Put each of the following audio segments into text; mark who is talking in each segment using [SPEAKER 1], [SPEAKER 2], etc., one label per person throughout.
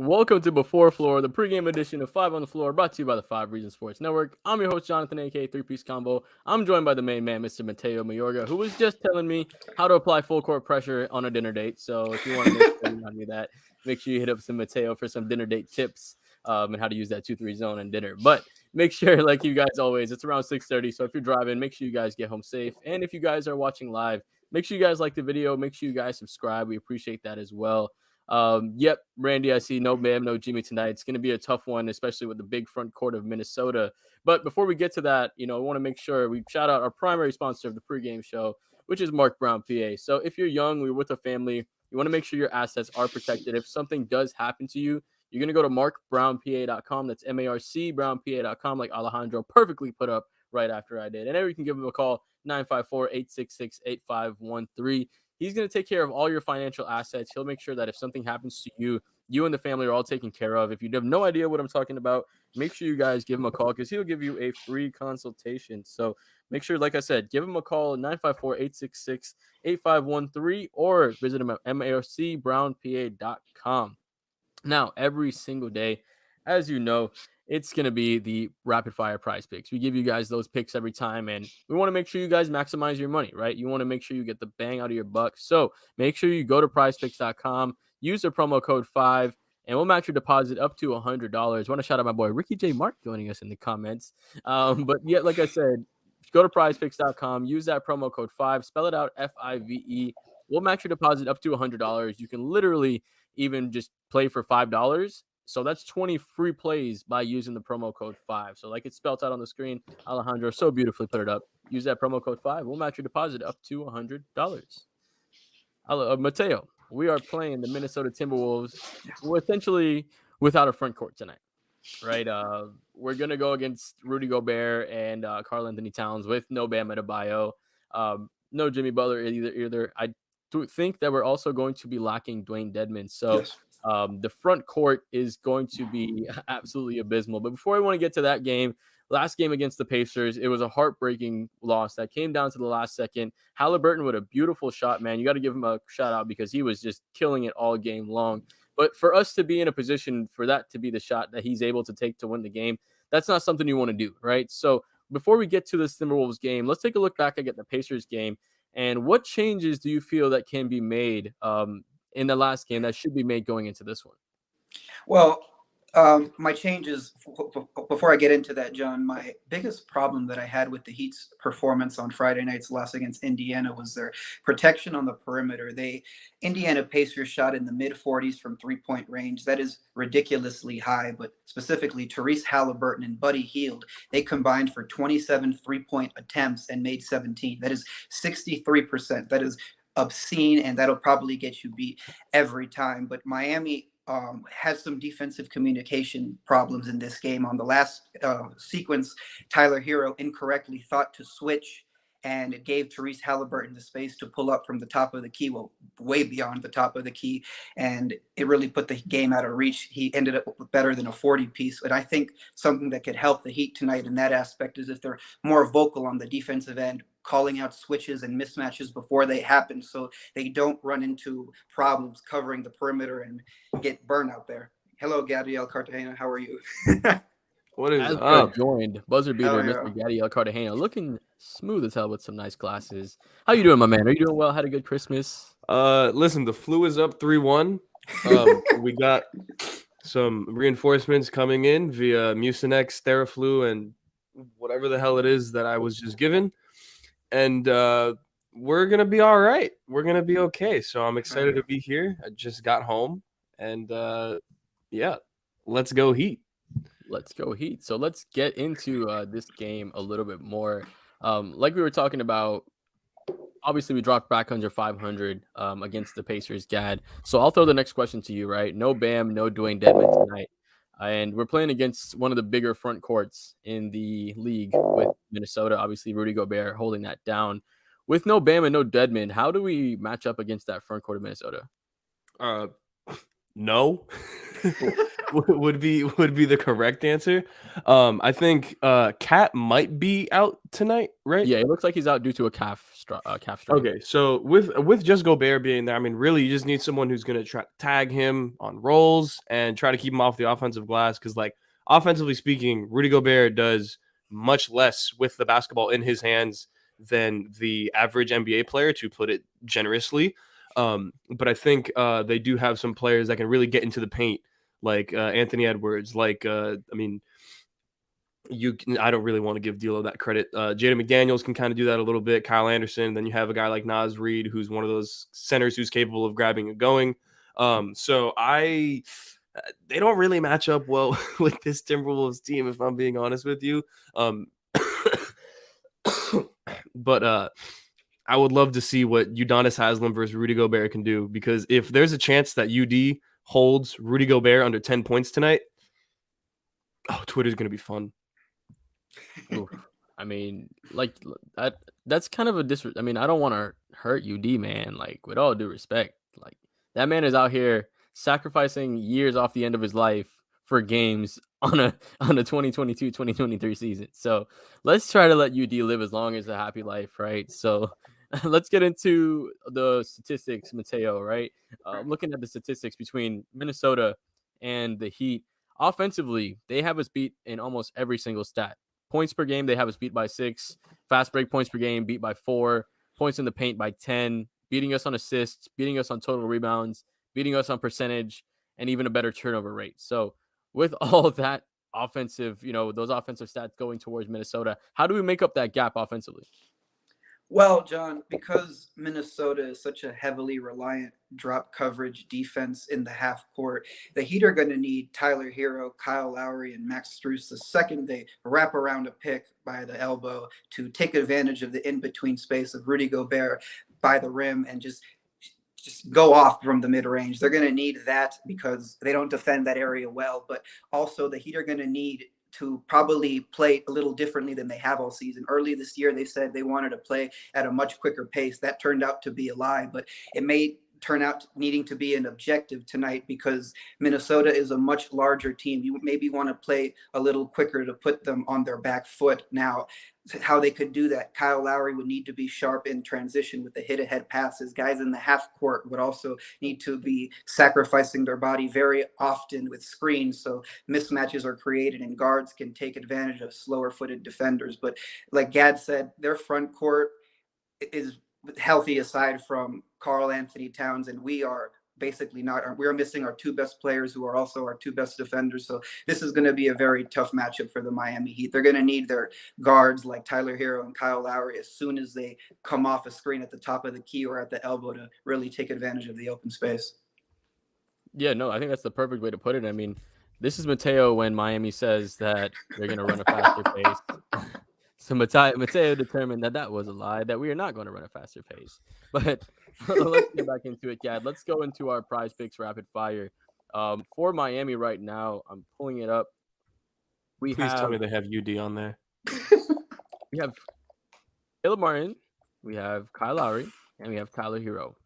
[SPEAKER 1] Welcome to Before Floor, the pregame edition of Five on the Floor, brought to you by the Five Reasons Sports Network. I'm your host, Jonathan, aka Three Piece Combo. I'm joined by the main man, Mr. Mateo Mayorga, who was just telling me how to apply full court pressure on a dinner date. So if you want to make sure you remind me that, make sure you hit up some Mateo for some dinner date tips and how to use that 2-3 zone in dinner. But make sure, like you guys always, it's around 6:30. So if you're driving, make sure you guys get home safe. And if you guys are watching live, make sure you guys like the video. Make sure you guys subscribe. We appreciate that as well. Yep, Randy, I see no Bam, no Jimmy tonight. It's going to be a tough one, especially with the big front court of Minnesota. But before we get to that, I want to make sure we shout out our primary sponsor of the pregame show, which is Mark Brown PA. So if you're young, we're with a family, you want to make sure your assets are protected. If something does happen to you, you're going to go to markbrownpa.com. That's marcbrownpa.com, like Alejandro perfectly put up right after I did. And there you can give him a call, 954-866-8513. He's going to take care of all your financial assets. He'll make sure that if something happens to you, you and the family are all taken care of. If you have no idea what I'm talking about, make sure you guys give him a call because he'll give you a free consultation. So make sure, like I said, give him a call at 954-866-8513 or visit him at marcbrownpa.com. Now, every single day, as you know, it's going to be the rapid fire prize picks. We give you guys those picks every time, and we want to make sure you guys maximize your money, right? You want to make sure you get the bang out of your buck. So make sure you go to prizepicks.com, use the promo code 5, and we'll match your deposit up to $100. I want to shout out my boy Ricky J. Mark joining us in the comments. But yeah, like I said, go to prizepicks.com, use that promo code 5, spell it out FIVE. We'll match your deposit up to $100. You can literally even just play for $5. So that's 20 free plays by using the promo code 5. So like it's spelled out on the screen, Alejandro so beautifully put it up. Use that promo code 5. We'll match your deposit up to $100. Mateo, we are playing the Minnesota Timberwolves. We're essentially without a front court tonight, right? We're going to go against Rudy Gobert and Karl Anthony Towns with no Bam Adebayo, no Jimmy Butler either. I think that we're also going to be lacking Dwayne Dedmon. So
[SPEAKER 2] Yes.
[SPEAKER 1] the front court is going to be absolutely abysmal. But before I want to get to that game, last game against the Pacers, it was a heartbreaking loss that came down to the last second. Halliburton with a beautiful shot, man. You got to give him a shout out because he was just killing it all game long. But for us to be in a position for that to be the shot that he's able to take to win the game, that's not something you want to do, right? So before we get to this Timberwolves game, let's take a look back at the Pacers game. And what changes do you feel that can be made in the last game that should be made going into this one?
[SPEAKER 2] Well, my changes, before I get into that, John, my biggest problem that I had with the Heat's performance on Friday night's loss against Indiana was their protection on the perimeter. Indiana Pacers shot in the mid-40s from three-point range. That is ridiculously high, but specifically Tyrese Halliburton and Buddy Hield, they combined for 27 three-point attempts and made 17. That is 63%. That is obscene, and that'll probably get you beat every time. But Miami had some defensive communication problems in this game. On the last sequence, Tyler Hero incorrectly thought to switch, and it gave Tyrese Halliburton the space to pull up from the top of the key, well, way beyond the top of the key, and it really put the game out of reach. He ended up with better than a 40-piece, but I think something that could help the Heat tonight in that aspect is if they're more vocal on the defensive end, calling out switches and mismatches before they happen so they don't run into problems covering the perimeter and get burned out there. Hello, Gabriel Cartagena. How are you?
[SPEAKER 3] What is
[SPEAKER 1] As
[SPEAKER 3] up?
[SPEAKER 1] Joined buzzer beater,
[SPEAKER 2] yeah.
[SPEAKER 1] Mr. Gadiel Cartagena, looking smooth as hell with some nice glasses. How you doing, my man? Are you doing well? Had a good Christmas?
[SPEAKER 3] Listen, the flu is up 3-1. We got some reinforcements coming in via Mucinex, Theraflu, and whatever the hell it is that I was just given. And we're going to be all right. We're going to be okay. So I'm excited to be here. I just got home. And, yeah, let's go Heat.
[SPEAKER 1] Let's go Heat. So let's get into this game a little bit more. Like we were talking about, obviously we dropped back under 500 against the Pacers, Gad. So I'll throw the next question to you, right? No Bam, no Dwayne Dedmon tonight. And we're playing against one of the bigger front courts in the league with Minnesota. Obviously, Rudy Gobert holding that down. With no Bam and no Dedmon, how do we match up against that front court of Minnesota?
[SPEAKER 3] No. would be the correct answer. I think Cat might be out tonight, right?
[SPEAKER 1] Yeah, it looks like he's out due to a calf strain.
[SPEAKER 3] Okay, so with just Gobert being there, I mean, really, you just need someone who's gonna try tag him on rolls and try to keep him off the offensive glass. Because, like, offensively speaking, Rudy Gobert does much less with the basketball in his hands than the average NBA player, to put it generously. But I think they do have some players that can really get into the paint, like Anthony Edwards. Like, I mean, I don't really want to give D'Lo that credit. Jaden McDaniels can kind of do that a little bit. Kyle Anderson. Then you have a guy like Naz Reid, who's one of those centers who's capable of grabbing and going. So they don't really match up well with this Timberwolves team, if I'm being honest with you. But I would love to see what Udonis Haslem versus Rudy Gobert can do, because if there's a chance that UD holds Rudy Gobert under 10 points tonight, Twitter's going to be fun.
[SPEAKER 1] Oof. I mean, like that's kind of a I mean, I don't want to hurt UD, man. Like, with all due respect, like, that man is out here sacrificing years off the end of his life for games on a 2022-2023 season. So let's try to let UD live as long as a happy life, right? So let's get into the statistics, Mateo. Right, looking at the statistics between Minnesota and the Heat. Offensively, they have us beat in almost every single stat. Points per game, they have us beat by 6. Fast break points per game, beat by 4. Points in the paint by 10. Beating us on assists, beating us on total rebounds, beating us on percentage, and even a better turnover rate. So with all of that offensive, those offensive stats going towards Minnesota, how do we make up that gap offensively?
[SPEAKER 2] Well, John, because Minnesota is such a heavily reliant drop coverage defense in the half court, the Heat are going to need Tyler Hero, Kyle Lowry, and Max Strus the second they wrap around a pick by the elbow to take advantage of the in-between space of Rudy Gobert by the rim and just go off from the mid-range. They're going to need that because they don't defend that area well, but also the Heat are going to need to probably play a little differently than they have all season. Early this year, they said they wanted to play at a much quicker pace. That turned out to be a lie, but it may turn out needing to be an objective tonight because Minnesota is a much larger team. You maybe want to play a little quicker to put them on their back foot. Now, how they could do that, Kyle Lowry would need to be sharp in transition with the hit-ahead passes. Guys in the half court would also need to be sacrificing their body very often with screens, so mismatches are created and guards can take advantage of slower-footed defenders. But like Gad said, their front court is healthy aside from Karl Anthony Towns, and we are basically not. We're missing our 2 best players, who are also our 2 best defenders. So this is going to be a very tough matchup for the Miami Heat. They're going to need their guards like Tyler Hero and Kyle Lowry as soon as they come off a screen at the top of the key or at the elbow to really take advantage of the open space.
[SPEAKER 1] Yeah, no, I think that's the perfect way to put it. I mean, this is Mateo when Miami says that they're going to run a faster pace. So Mateo determined that was a lie, that we are not going to run a faster pace. But let's get back into it, Gad. Let's go into our prize picks rapid fire. For Miami right now, I'm pulling it up.
[SPEAKER 3] Please tell me they have UD on there.
[SPEAKER 1] We have Caleb Martin, we have Kyle Lowry, and we have Tyler Hero.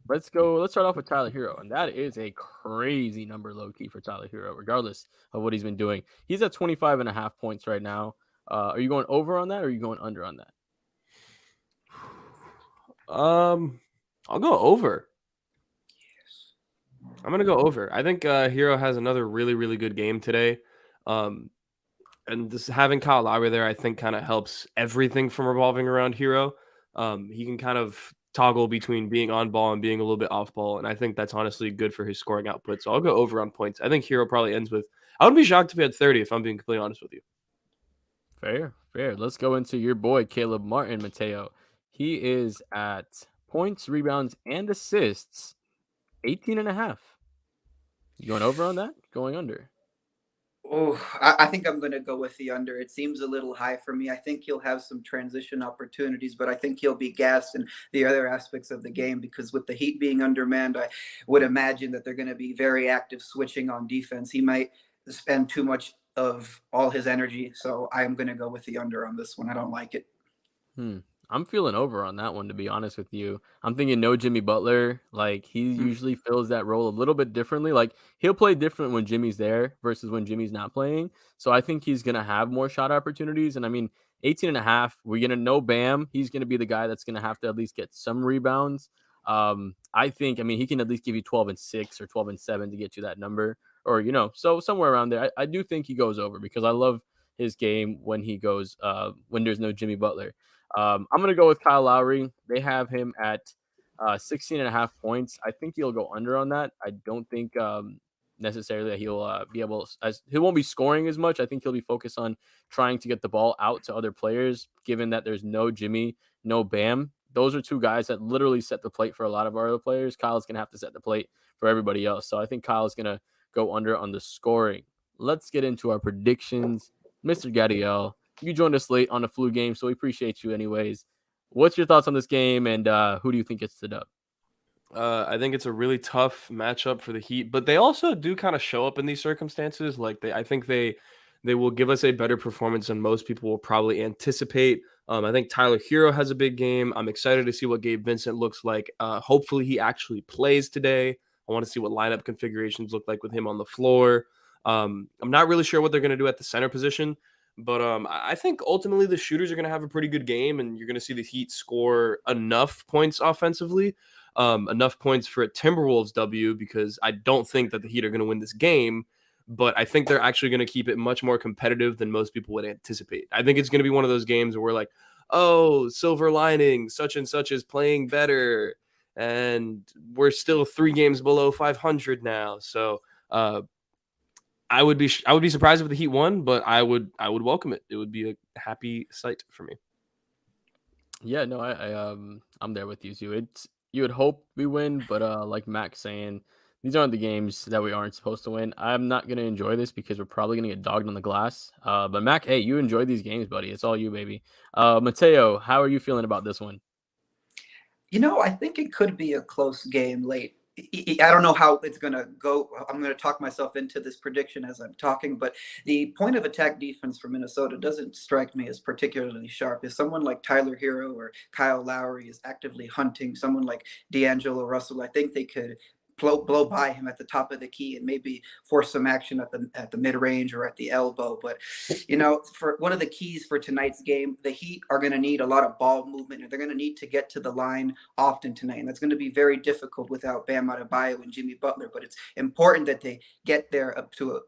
[SPEAKER 1] Let's start off with Tyler Hero, and that is a crazy number low-key for Tyler Hero, regardless of what he's been doing. He's at 25.5 points right now. Are you going over on that, or are you going under on that?
[SPEAKER 3] I'll go over. I'm gonna go over. I think Hero has another really, really good game today. And just having Kyle Lowry there, I think, kind of helps everything from revolving around Hero. He can kind of toggle between being on ball and being a little bit off ball, and I think that's honestly good for his scoring output. So I'll go over on points. I think Hero probably ends with. I wouldn't be shocked if he had 30, if I'm being completely honest with you.
[SPEAKER 1] Fair. Let's go into your boy Caleb Martin, Mateo. He is at points, rebounds, and assists, 18.5. You going over on that? Going under?
[SPEAKER 2] Oh, I think I'm going to go with the under. It seems a little high for me. I think he'll have some transition opportunities, but I think he'll be gassed in the other aspects of the game because with the Heat being undermanned, I would imagine that they're going to be very active switching on defense. He might spend too much of all his energy, so I'm going to go with the under on this one. I don't like it.
[SPEAKER 1] I'm feeling over on that one, to be honest with you. I'm thinking no Jimmy Butler. Like, he usually fills that role a little bit differently. Like, he'll play different when Jimmy's there versus when Jimmy's not playing. So I think he's going to have more shot opportunities. And I mean, 18 and a half, we're going to know Bam. He's going to be the guy that's going to have to at least get some rebounds. I think, I mean, he can at least give you 12 and 6 or 12 and 7 to get you that number, or, so somewhere around there. I do think he goes over because I love his game when he goes, when there's no Jimmy Butler. I'm going to go with Kyle Lowry. They have him at 16 and a half points. I think he'll go under on that. I don't think necessarily that he'll be able, as he won't be scoring as much. I think he'll be focused on trying to get the ball out to other players, given that there's no Jimmy, no Bam. Those are two guys that literally set the plate for a lot of our other players. Kyle's going to have to set the plate for everybody else. So I think Kyle's going to go under on the scoring. Let's get into our predictions. Mr. Gadiel, you joined us late on the flu game, so we appreciate you anyways. What's your thoughts on this game, and who do you think gets the dub?
[SPEAKER 3] I think it's a really tough matchup for the Heat, but they also do kind of show up in these circumstances. Like I think they will give us a better performance than most people will probably anticipate. I think Tyler Hero has a big game. I'm excited to see what Gabe Vincent looks like. Hopefully he actually plays today. I want to see what lineup configurations look like with him on the floor. I'm not really sure what they're going to do at the center position, but I think ultimately the shooters are going to have a pretty good game, and you're going to see the Heat score enough points offensively. Enough points for a Timberwolves W, because I don't think that the Heat are going to win this game, but I think they're actually going to keep it much more competitive than most people would anticipate. I think it's going to be one of those games where we're like, oh, silver lining, such and such is playing better, and we're still 3 games below 500 now. So I would be surprised if the Heat won, but I would welcome it. It would be a happy sight for me.
[SPEAKER 1] Yeah, no, I'm there with you too. You would hope we win, but like Mac's saying, these aren't the games that we aren't supposed to win. I'm not gonna enjoy this because we're probably gonna get dogged on the glass. But Mac, hey, you enjoy these games, buddy. It's all you, baby. Mateo, how are you feeling about this one?
[SPEAKER 2] I think it could be a close game late. I don't know how it's going to go. I'm going to talk myself into this prediction as I'm talking, but the point of attack defense for Minnesota doesn't strike me as particularly sharp. If someone like Tyler Hero or Kyle Lowry is actively hunting someone like D'Angelo Russell, I think they could blow by him at the top of the key and maybe force some action at the mid range or at the elbow. But for one of the keys for tonight's game, the Heat are going to need a lot of ball movement, and they're going to need to get to the line often tonight, and that's going to be very difficult without Bam Adebayo and Jimmy Butler. But it's important that they get there up to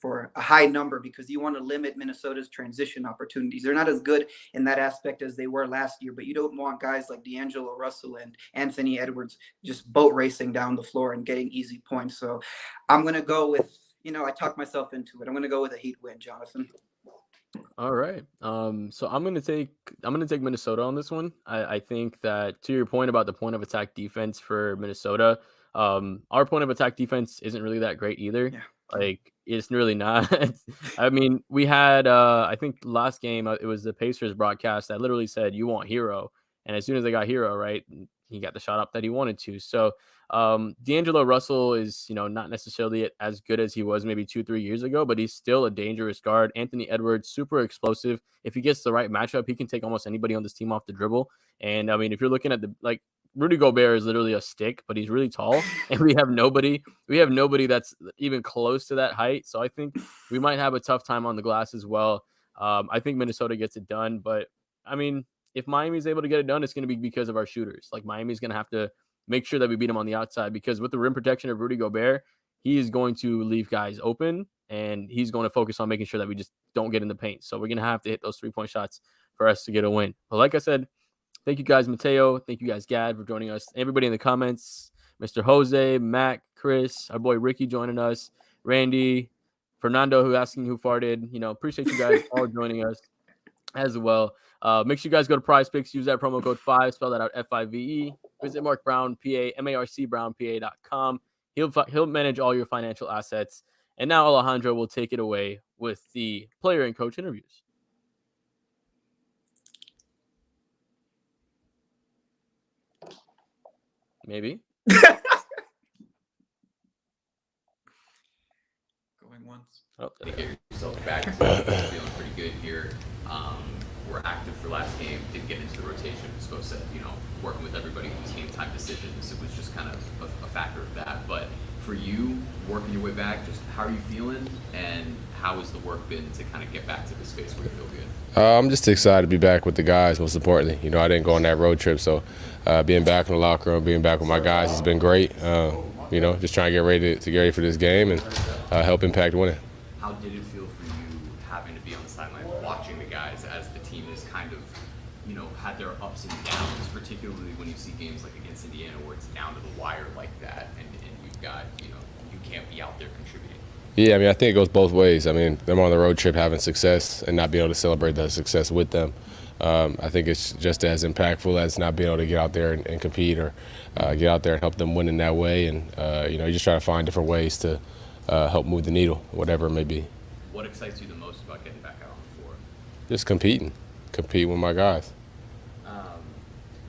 [SPEAKER 2] for a high number, because you want to limit Minnesota's transition opportunities. They're not as good in that aspect as they were last year, but you don't want guys like D'Angelo Russell and Anthony Edwards just boat racing down the floor and getting easy points. So I'm going to go with, I talked myself into it. I'm going to go with a Heat win, Jonathan.
[SPEAKER 1] All right. So I'm gonna take Minnesota on this one. I think that, to your point about the point of attack defense for Minnesota, our point of attack defense isn't really that great either.
[SPEAKER 2] Yeah.
[SPEAKER 1] Like, it's really not. I mean, we had I think last game it was the Pacers broadcast that literally said you want Hero, and as soon as they got Hero, right, he got the shot up that he wanted to. So D'Angelo Russell is, not necessarily as good as he was maybe 2-3 years ago, but he's still a dangerous guard. Anthony Edwards, super explosive. If he gets the right matchup, he can take almost anybody on this team off the dribble. And I mean, if you're looking at Rudy Gobert is literally a stick, but he's really tall, and we have nobody that's even close to that height. So I think we might have a tough time on the glass as well. I think Minnesota gets it done, but I mean, if Miami's able to get it done, it's going to be because of our shooters. Like, Miami's going to have to make sure that we beat him on the outside, because with the rim protection of Rudy Gobert, he is going to leave guys open, and he's going to focus on making sure that we just don't get in the paint. So we're going to have to hit those 3-point shots for us to get a win. But like I said, thank you guys, Mateo. Thank you guys, Gad, for joining us. Everybody in the comments, Mr. Jose, Mac, Chris, our boy Ricky joining us, Randy, Fernando, who asking who farted. Appreciate you guys all joining us as well. Make sure you guys go to Prize Picks, use that promo code 5, spell that out FIVE. Visit Mark Brown, PA, MarcBrownPA.com. He'll manage all your financial assets. And now Alejandro will take it away with the player and coach interviews. Maybe.
[SPEAKER 2] Going once.
[SPEAKER 1] Oh,
[SPEAKER 4] Get yourself back to feeling pretty good here. We're active inactive for last game, didn't get into the rotation. Spo said, working with everybody who's game time decisions, it was just kind of a factor of that. But for you, working your way back, just how are you feeling, and how has the work been to kind of get back to the space where you feel good?
[SPEAKER 5] I'm just excited to be back with the guys, most importantly. I didn't go on that road trip, so being back in the locker room, being back with my guys has been great. Just trying to get ready for this game and help impact winning.
[SPEAKER 4] How did it feel for you having to be on the sideline watching the guys as the team is kind of, had their ups and downs, particularly when you see games like against Indiana where it's down to the wire like that, and you've got, you can't be out there contributing?
[SPEAKER 5] Yeah, I think it goes both ways. them on the road trip having success and not being able to celebrate that success with them. I think it's just as impactful as not being able to get out there and compete or get out there and help them win in that way. And, you just try to find different ways to help move the needle, whatever it may be.
[SPEAKER 4] What excites you the most about getting back out on the floor?
[SPEAKER 5] Just competing with my guys.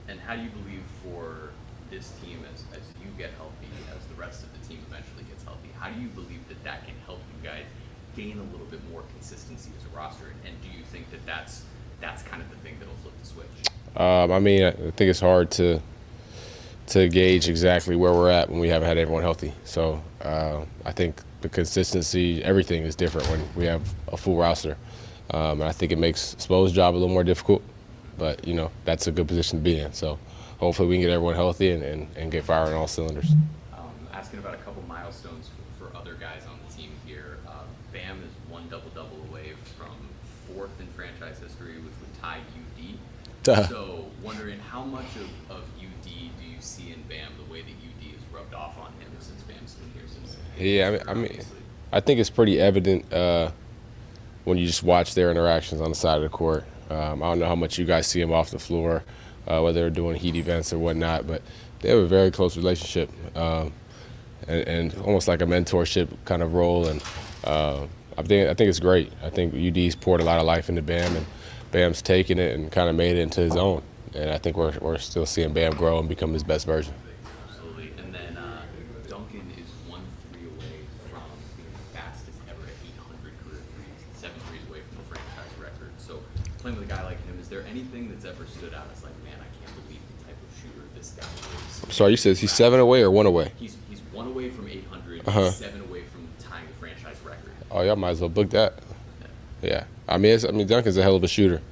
[SPEAKER 4] And how do you believe for this team, as you get healthy, as the rest of the team eventually gets healthy, how do you believe that can help you guys gain a little bit more consistency as a roster? And do you think that's kind of the thing that'll flip the switch?
[SPEAKER 5] I think it's hard to gauge exactly where we're at when we haven't had everyone healthy. So I think the consistency, everything is different when we have a full roster. And I think it makes Spo's job a little more difficult. But, that's a good position to be in. So hopefully we can get everyone healthy and get firing on all cylinders.
[SPEAKER 4] Asking about a couple milestones for other guys on the team here. Bam is one double-double away from 4th in franchise history, which would tie UD. So wondering how much of UD do you see in Bam, the way that UD has rubbed off on him since Bam's been here since?
[SPEAKER 5] Yeah, I think it's pretty evident when you just watch their interactions on the side of the court. I don't know how much you guys see them off the floor, whether they're doing heat events or whatnot, but they have a very close relationship and almost like a mentorship kind of role. And I think it's great. I think UD's poured a lot of life into Bam, and Bam's taken it and kind of made it into his own. And I think we're still seeing Bam grow and become his best version.
[SPEAKER 4] Absolutely. And then Duncan is 1 3 away from being the fastest ever at 800 career threes, 7 threes away from the franchise record. So playing with a guy like him, is there anything that's ever stood out as like, man, I can't believe the type of shooter this guy is?
[SPEAKER 5] I'm sorry, you said he's 7 away or 1 away?
[SPEAKER 4] He's 1 away from 800, 7 away from tying the franchise record.
[SPEAKER 5] Oh, y'all might as well book that. Yeah. Duncan's a hell of a shooter,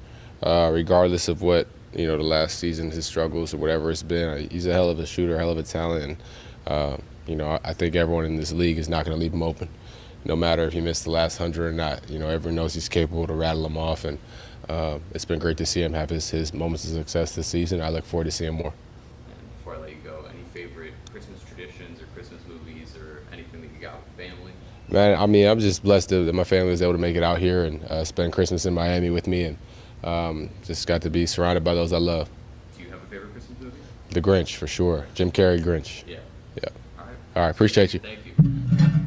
[SPEAKER 5] regardless of what, the last season, his struggles or whatever it's been. He's a hell of a shooter, hell of a talent. And, I think everyone in this league is not going to leave him open, no matter if he missed the last 100 or not. Everyone knows he's capable to rattle them off. And it's been great to see him have his moments of success this season. I look forward to seeing more.
[SPEAKER 4] And before I let you go, any favorite Christmas traditions or Christmas movies or anything that you got with family?
[SPEAKER 5] Man, I'm just blessed that my family was able to make it out here and spend Christmas in Miami with me, and just got to be surrounded by those I love.
[SPEAKER 4] Do you have a favorite Christmas movie?
[SPEAKER 5] The Grinch, for sure. Jim Carrey, Grinch.
[SPEAKER 4] Yeah.
[SPEAKER 5] Yeah.
[SPEAKER 4] All right.
[SPEAKER 5] All right, appreciate you.
[SPEAKER 4] Thank you.